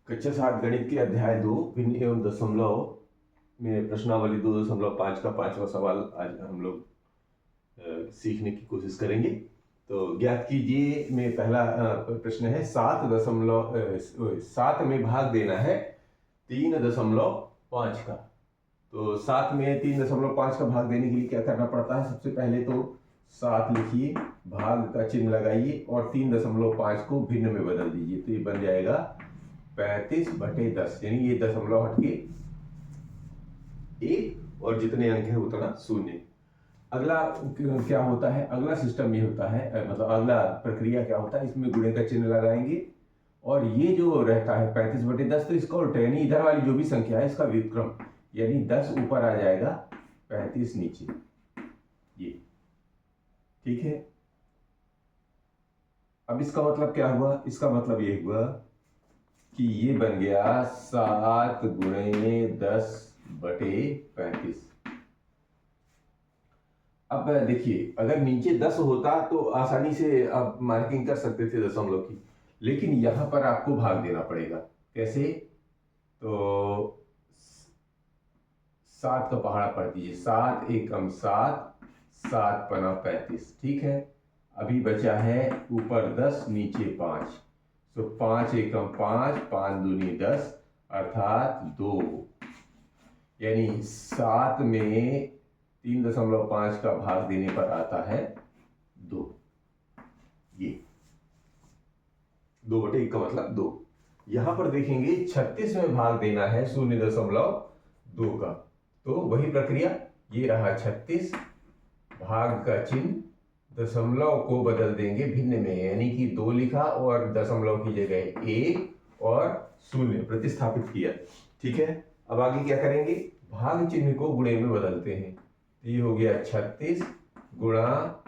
कक्षा 7 गणित के अध्याय 2 भिन्न एवं दशमलव में प्रश्नावली 2.5 का 5वां सवाल आज हम लोग सीखने की कोशिश करेंगे। तो ज्ञात कीजिए में पहला प्रश्न है 7 में भाग देना है 3.5 का। तो 7 में 3.5 का भाग देने के लिए क्या करना पड़ता है? सबसे पहले तो 7 लिखिए, भाग का चिन्ह लगाइए और 3.5 को भिन्न में बदल दीजिए। तो ये बन जाएगा 35/10, यानी ये दशमलव हटके 1 और जितने अंक है उतना 0। अगला क्या होता है? अगला सिस्टम ये होता है, मतलब अगला प्रक्रिया क्या होता है, इसमें गुणे का चिन्ह लगाएंगे और ये जो रहता है 35/10, तो इसका उल्टा, यानी इधर वाली जो भी संख्या है इसका व्युत्क्रम, यानी 10 ऊपर आ जाएगा, 35 नीचे। ये ठीक है। अब इसका मतलब क्या हुआ? इसका मतलब ये हुआ कि ये बन गया 7 गुणे 10/35। अब देखिए, अगर नीचे 10 होता तो आसानी से आप मार्किंग कर सकते थे दशमलव की, लेकिन यहां पर आपको भाग देना पड़ेगा। कैसे? तो 7 का पहाड़ा पढ़ दीजिए, 7 एकम 7, 7 पना 35। ठीक है। अभी बचा है ऊपर 10 नीचे 5, तो 5 एकम 5, 5 दूनी 10, अर्थात 2, यानी 7 में 3.5 का भाग देने पर आता है 2। ये 2/1 का मतलब 2। यहां पर देखेंगे 36 में भाग देना है 0.2 का, तो वही प्रक्रिया, ये रहा 36, भाग का चिन्ह, दशमलव को बदल देंगे भिन्न में, यानी कि 2 लिखा और दशमलव की जगह 1 और 0 प्रतिस्थापित किया। ठीक है। अब आगे क्या करेंगे? भाग चिन्ह को गुणे में बदलते हैं। तो ये हो गया 36 गुणा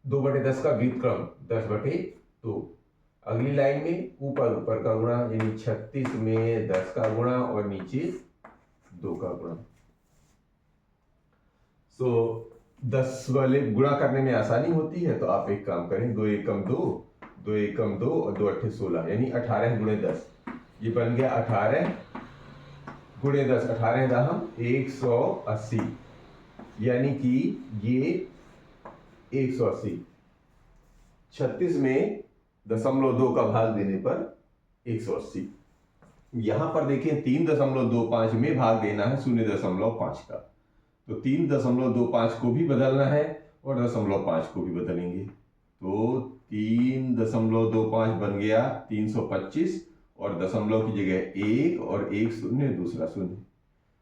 2/10 का व्युत्क्रम 10/2। अगली लाइन में ऊपर ऊपर का गुणा, यानी 36 में 10 का गुणा और नीचे 2 का गुणा। तो 10 वाले गुणा करने में आसानी होती है, तो आप एक काम करें, 2 एकम 2, 2 एकम 2 और 2 अट्ठे 16, यानी 18 गुणे 10। ये बन गया 18 गुणे 10, 18 दहम 180, यानी कि ये 180। 36 में 0.2 का भाग देने पर 180। यहां पर देखें 3.25 में भाग देना है 0.5 का, तो 3.25 को भी बदलना है और 0.5 को भी बदलेंगे। तो 3.25 बन गया 325 और दशमलव की जगह 1 और 1 0 दूसरा 0।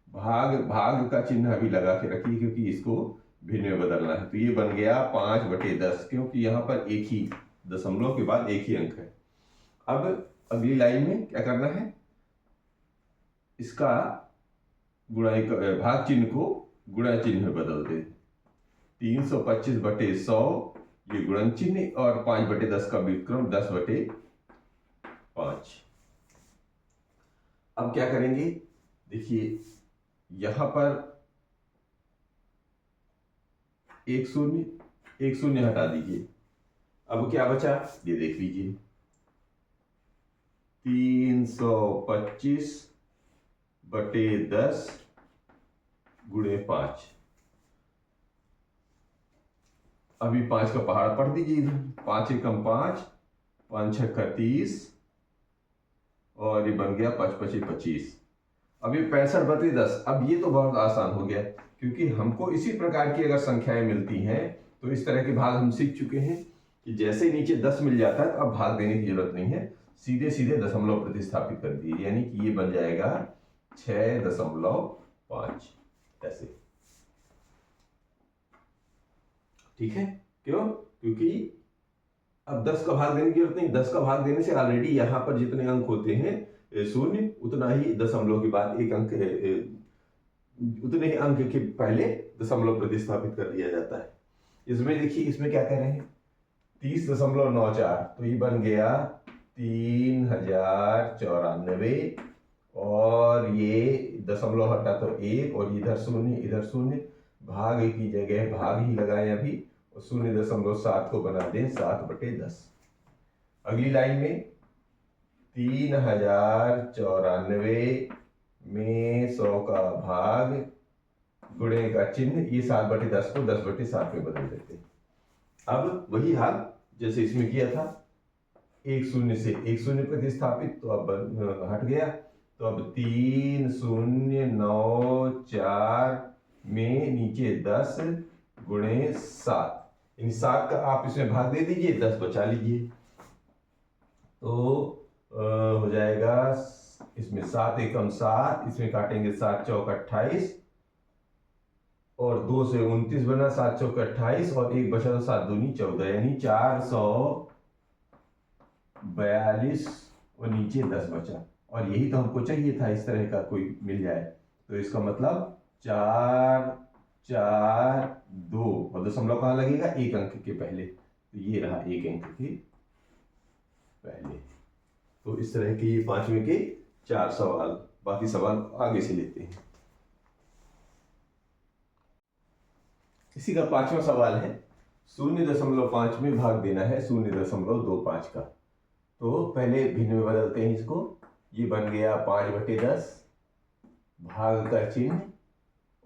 भाग का चिन्ह अभी लगा के रखिए क्योंकि इसको भिन्न में बदलना है। तो ये बन गया 5/10, क्योंकि यहाँ पर एक ही दशमलव के बाद एक ही अंक है। अब अगली लाइन में क्या करना है? इसका गुणाई भाग चिन्ह को गुणा चिन्ह में बदल दे। 325/100 ये गुणन चिन्ह और 5/10 का व्युत्क्रम 10/5। अब क्या करेंगे? देखिए, यहां पर 1 0 हटा दीजिए। अब क्या बचा ये देख लीजिए, 325/10 गुणे 5। अभी 5 का पहाड़ा पढ़ दीजिए इधर, 5 एकम 5, 5 छक्का 30 और ये बन गया 5 पचे 25। अभी 65/10। अब ये तो बहुत आसान हो गया, क्योंकि हमको इसी प्रकार की अगर संख्याएं मिलती हैं तो इस तरह के भाग हम सीख चुके हैं कि जैसे नीचे 10 मिल जाता है तो अब भाग देने की जरूरत नहीं है, सीधे सीधे दशमलव प्रतिस्थापित कर दिए, यानी कि ये बन जाएगा 6.5 ऐसे। ठीक है। क्यों? क्योंकि अब 10 का भाग देने की जरूरत नहीं, 10 का भाग देने से ऑलरेडी यहां पर जितने अंक होते हैं 0, उतना ही दशमलव के बाद एक अंक उतने ही अंक के पहले दशमलव प्रतिस्थापित कर दिया जाता है। इसमें देखिए, इसमें क्या कह रहे हैं? 30.94, तो ये बन गया 3094 और ये दशमलव हटा तो 1 और इधर 0 इधर 0, भाग की जगह भाग ही लगाएं अभी और 0.7 को बना दें 7/10। अगली लाइन में 3094 में 100 का भाग गुणे का चिन्ह, ये 7/10 को 10/7 में बदल देते हैं। अब वही हाल जैसे इसमें किया था, एक शून्य से एक शून्य प्रतिस्थापित, तो अब हट गया। तो अब 3094 में नीचे 10 गुणे 7, यानी 7 का आप इसमें भाग दे दीजिए, 10 बचा लीजिए। तो हो जाएगा इसमें 7 एकम 7, इसमें काटेंगे 7 चौक 28 और 2 से 29 बना, 7 चौक 28 और एक बचा तो 7 दूनी 14, यानी 442 और नीचे 10 बचा। और यही तो हमको चाहिए था, इस तरह का कोई मिल जाए। तो इसका मतलब 442 और दशमलव कहाँ लगेगा, एक अंक के पहले, तो ये रहा एक अंक के पहले। तो इस तरह के ये 5वें के 4 सवाल, बाकी सवाल आगे से लेते हैं। इसी का 5वां सवाल है, 0.5 में भाग देना है 0.25 का। तो पहले भिन्न में बदलते हैं इसको, ये बन गया 5/10 भाग का चिन्ह,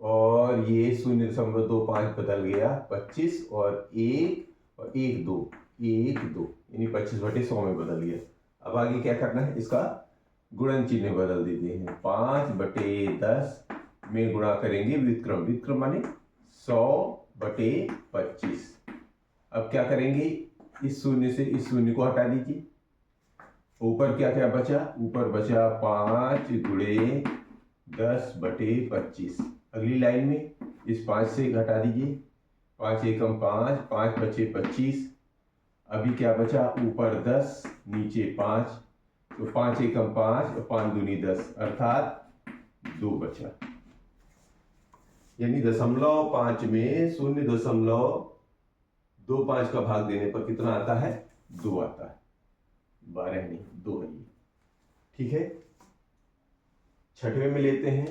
और ये 0.25 बदल गया 25 और 1 और 1 2 1 2, यानी 25/100 में बदल गया। अब आगे क्या करना है, इसका गुणन चिन्ह बदल देते हैं। 5/10 में गुणा करेंगे व्युत्क्रम, व्युत्क्रम माने 100/25। अब क्या करेंगे, इस शून्य से इस शून्य को हटा दीजिए। ऊपर क्या क्या बचा, ऊपर बचा 5 गुणे 10/25। अगली लाइन में इस 5 से घटा दीजिए, 5 एकम 5, 5 बचे 25। अभी क्या बचा, ऊपर 10 नीचे 5, तो 5 एकम 5 और 5 दूनी 10, अर्थात 2 बचा। यानी 0.5 में 0.25 का भाग देने पर कितना आता है, 2 आता है, 12 नहीं 2 है ये। ठीक है, 6वें में लेते हैं,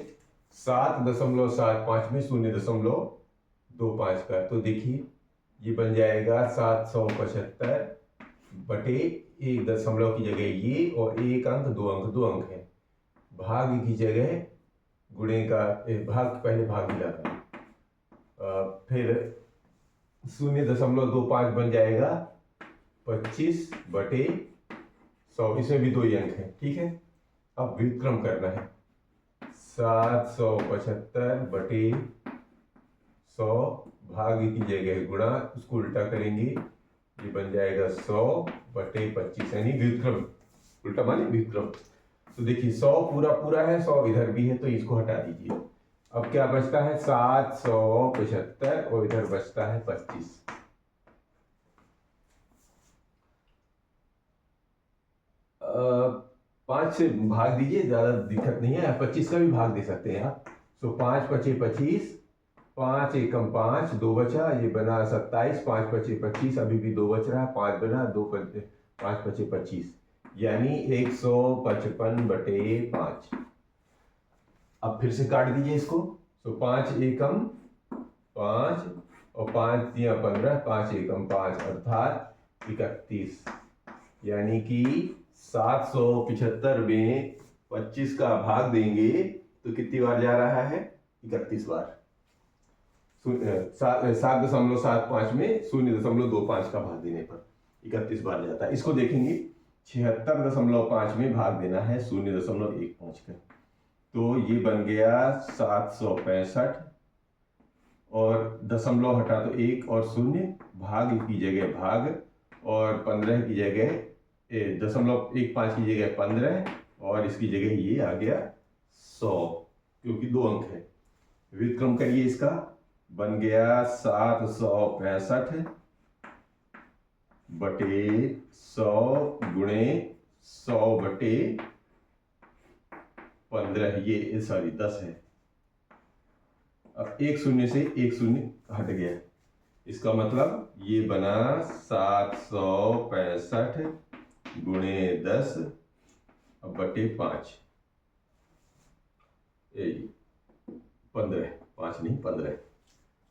7.75 में 0.25 का। तो देखिए ये बन जाएगा 775 बटे 1 दशमलव की जगह ये, और 1 अंक 2 अंक 2 अंक है, भाग की जगह गुणे का भाग, पहले भाग ही लगा, फिर 0.25 बन जाएगा 25/100, इसमें भी 2 ही अंक है। ठीक है, अब व्युत्क्रम करना है, 775/100 भाग की जगह गुणा, उसको उल्टा करेंगे, ये बन जाएगा 100/25, यानी व्युत्क्रम, उल्टा माने व्युत्क्रम। तो देखिए 100 पूरा पूरा है, 100 इधर भी है, तो इसको हटा दीजिए। अब क्या बचता है, 775 और इधर बचता है 25। 5 से भाग दीजिए, ज्यादा दिक्कत नहीं है, 25 का भी भाग दे सकते हैं आप। सो 5 पचे 25, 5 एकम 5, 2 बचा, ये बना 27, 5 पचे 25, अभी भी 2 बच रहा, 5 बना, 5 पचे 25, यानी 155/5। अब फिर से काट दीजिए इसको, तो 5 एकम 5 और 5 तिया 15, 5 एकम 5 अर्थात 31, यानी कि 775 में 25 का भाग देंगे तो कितनी बार जा रहा है, 31 बार। 7.75 में 0.25 का भाग देने पर 31 बार जाता है। इसको देखेंगे, 76.5 में भाग देना है 0.15 का, तो ये बन गया 765, और दशमलव हटा तो 1 और 0, भाग की जगह भाग, और 15 की जगह 0.15 की जगह 15, और इसकी जगह ये आ गया 100, क्योंकि 2 अंक है। व्युत्क्रम करिए, इसका बन गया 765/100 गुणे 100/15, ये सॉरी 10 है। अब एक शून्य से एक शून्य हट गया, इसका मतलब ये बना 765 गुणे 10/5, 15, 5 नहीं 15।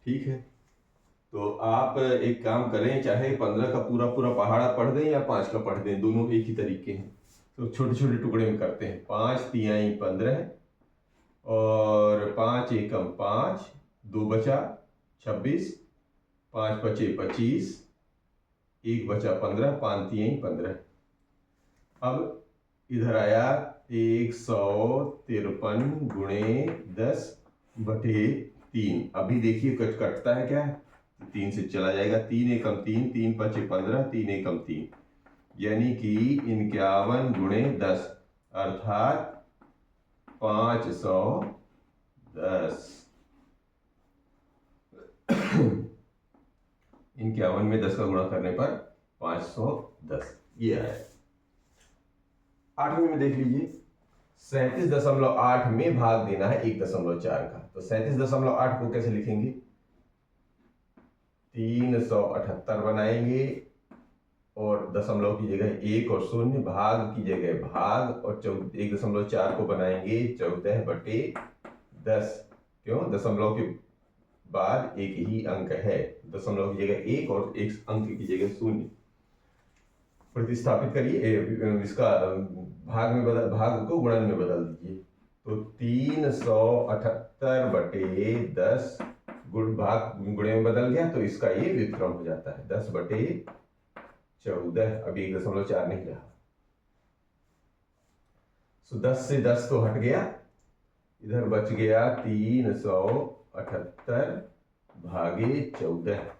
ठीक है, तो आप एक काम करें, चाहे 15 का पूरा पूरा पहाड़ा पढ़ दें या 5 का पढ़ दें, दोनों एक ही तरीके हैं। तो छोटे छोटे टुकड़े में करते हैं। 5 तिहाई 15 और 5 एकम 5, 2 बचा 26, 5 बचे 25, 1 बचा 15, 5 तिहाई 15। अब इधर आया 153 गुणे 10 बटे 3। अभी देखिए कटता है क्या, 3 से चला जाएगा। 3 एकम 3, 3 पचे 15, 3 एकम 3, यानी कि 51 गुणे 10 अर्थात 510। 51 में 10 का गुणा करने पर 510 ये है। 8वें में देख लीजिए, 37.8 में भाग देना है 1.4 का। तो 37.8 को कैसे लिखेंगे, 378 बनाएंगे और दशमलव की जगह 1 और 0, भाग की जगह भाग और 1.4 को बनाएंगे 14/10। क्यों, दशमलव के बाद एक ही अंक है, दशमलव की जगह 1 और एक अंक की जगह 0। प्रतिस्थापित करिए, इसका भाग को गुणन में बदल दीजिए। तो 378/10 भाग गुणे में बदल गया तो इसका ये व्युत्क्रम हो जाता है 10/14। अभी 1.4 नहीं रहा। सो 10 से 10 तो हट गया, इधर बच गया 378/14।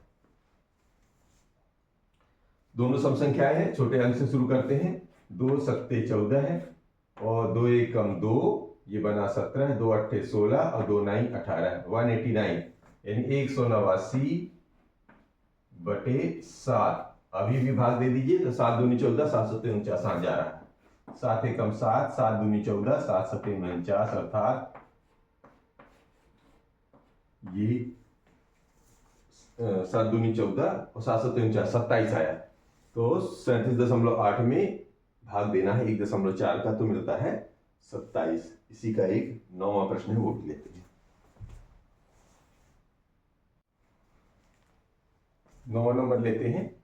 दोनों सम संख्याएं हैं, छोटे अंक से शुरू करते हैं। 2 सत्ते 14 है और 2 एकम 2, ये बना 17, 2 अट्ठे 16 और 2 नाई 18, 189 यानी 189/7। अभी भी भाग दे दीजिए तो 7 दूनी 14, 7 सत्ते 49, 7 जा रहा है। 7 एकम 7, 7 दूनी 14, 7 सत्ते 49 अर्थात ये 7 दूनी 14 और 7 सत्ते 49, 27 आया। तो 37.8 में भाग देना है 1.4 का, तो मिलता है 27। इसी का एक 9वां प्रश्न है, वो भी लेते हैं। 9वां नंबर लेते हैं।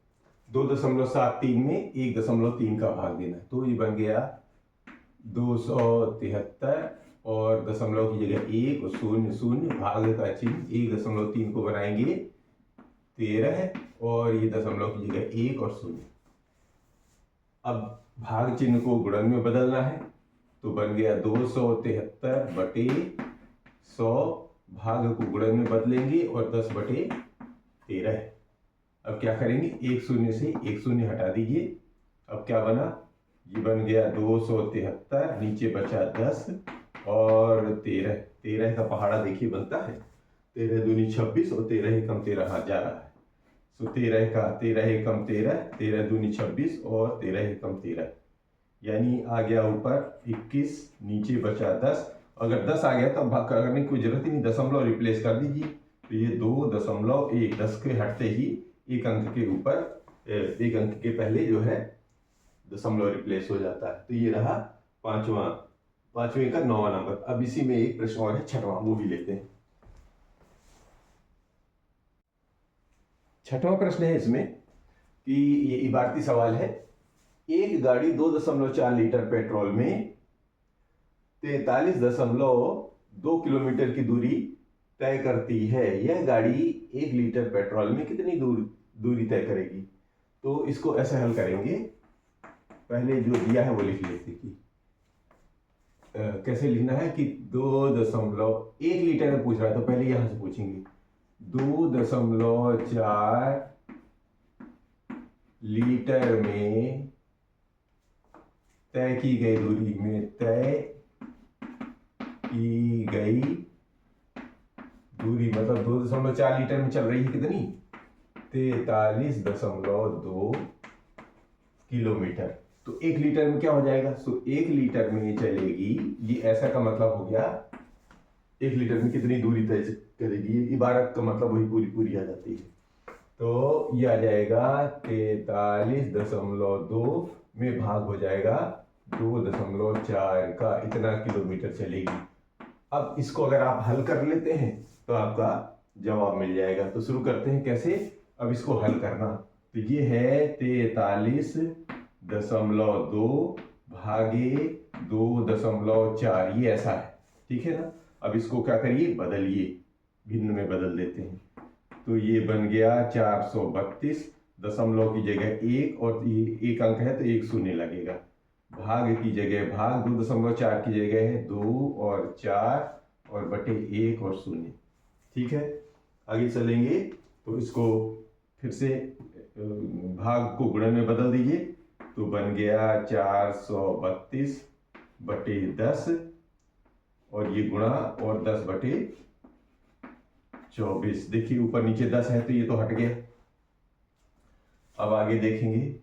2.73 में 1.3 का भाग देना है, तो ये बन गया 273 और दशमलव की जगह 1 और 0 0, भाग का चिन्ह 1.3 को बनाएंगे 13 और ये दशमलव की जगह 1 और 0। अब भाग चिन्ह को गुणन में बदलना है, तो बन गया 273/100, भाग को गुणन में बदलेंगे और 10/13। अब क्या करेंगे, 1 0 से 1 0 हटा दीजिए। अब क्या बना, ये बन गया 273, नीचे बचा 10 और 13। 13 का पहाड़ा देखिए बनता है, 13 दूनी 26 और 13 एकम 13 हाथ जा रहा है। सो 13 का 13 एकम 13, 13 दूनी 26 और 13 एकम 13, यानी आ गया ऊपर 21, नीचे बचा 10। अगर 10 आ गया तो भाग करने की कोई जरूरत ही नहीं, दशमलव रिप्लेस कर दीजिए। तो ये 2.1, 10 के हटते ही एक अंक के ऊपर, एक अंक के पहले जो है दशमलव रिप्लेस हो जाता है। तो ये रहा पांचवें का 9वां नंबर। अब इसी में एक प्रश्न और है 6वां, वो भी लेते हैं। 6वां प्रश्न है इसमें कि ये इबारती सवाल है, एक गाड़ी 2.4 लीटर पेट्रोल में 43.2 किलोमीटर की दूरी तय करती है। यह गाड़ी 1 लीटर पेट्रोल में कितनी दूरी तय करेगी। तो इसको ऐसे हल करेंगे, पहले जो दिया है वो लिख लेते कि कैसे लिखना है कि 2.1 लीटर में पूछ रहा है, तो पहले यहां से पूछेंगे 2.4 लीटर में तय की गई दूरी में, तय की गई दूरी मतलब 2.4 लीटर में चल रही है कितनी, 43.2 किलोमीटर। तो 1 लीटर में क्या हो जाएगा, सो 1 लीटर में चलेगी, ये ऐसा का मतलब हो गया 1 लीटर में कितनी दूरी तय करेगी, ये इबारत का मतलब वही पूरी आ जाती है। तो ये आ जाएगा 43.2 में भाग हो जाएगा 2.4 का, इतना किलोमीटर चलेगी। अब इसको अगर आप हल कर लेते हैं तो आपका जवाब मिल जाएगा। तो शुरू करते हैं कैसे, अब इसको हल करना। तो ये है 43.2 भागे 2.4, ये ऐसा है, ठीक है ना। अब इसको क्या करिए, बदलिए, भिन्न में बदल देते हैं। तो ये बन गया 432, दशमलव की जगह 1 और ये 1 अंक है तो 1 शून्य लगेगा। भाग की जगह भाग, 2.4 की जगह है 2 और 4 और बटे 1 और शून्य, ठीक है। आगे चलेंगे तो इसको फिर से भाग को गुणन में बदल दीजिए, तो बन गया 432 बटे 10 और ये गुणा और 10 बटे 24। देखिए ऊपर नीचे 10 है तो ये तो हट गया। अब आगे देखेंगे,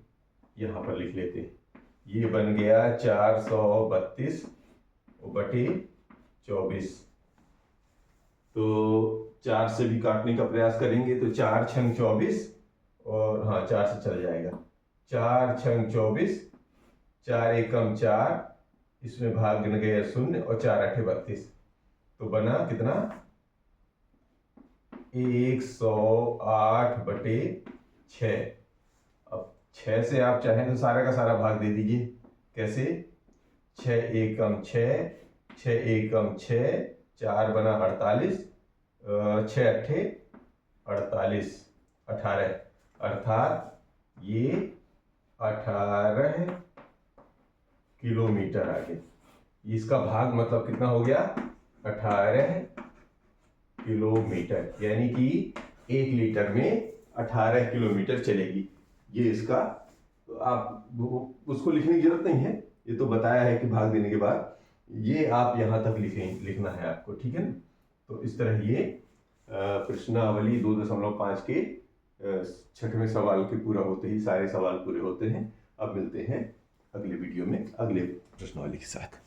यहां पर लिख लेते हैं, ये बन गया 432 बटे 24। तो 4 से भी काटने का प्रयास करेंगे तो 4 छंग 24 और हाँ 4 से चल जाएगा, 4 छंग 24, 4 एकम 4, इसमें भाग गिन गया 0 और 4 8 32, तो बना कितना 108 बटे 6। अब 6 से आप चाहें तो सारा का सारा भाग दे दीजिए। कैसे, 6 एकम 6, 6 एकम 6, 4 बना 48, 6 अट्ठे 48, 18, अर्थात ये 18 किलोमीटर आ गया। इसका भाग मतलब कितना हो गया, 18 किलोमीटर, यानी कि 1 लीटर में 18 किलोमीटर चलेगी। ये इसका, तो आप उसको लिखने की जरूरत नहीं है, ये तो बताया है कि भाग देने के बाद ये आप यहाँ तक लिखना है आपको, ठीक है ना। तो इस तरह ये प्रश्नावली 2.5 के 6वें सवाल के पूरा होते ही सारे सवाल पूरे होते हैं। अब मिलते हैं अगले वीडियो में अगले प्रश्नावली के साथ।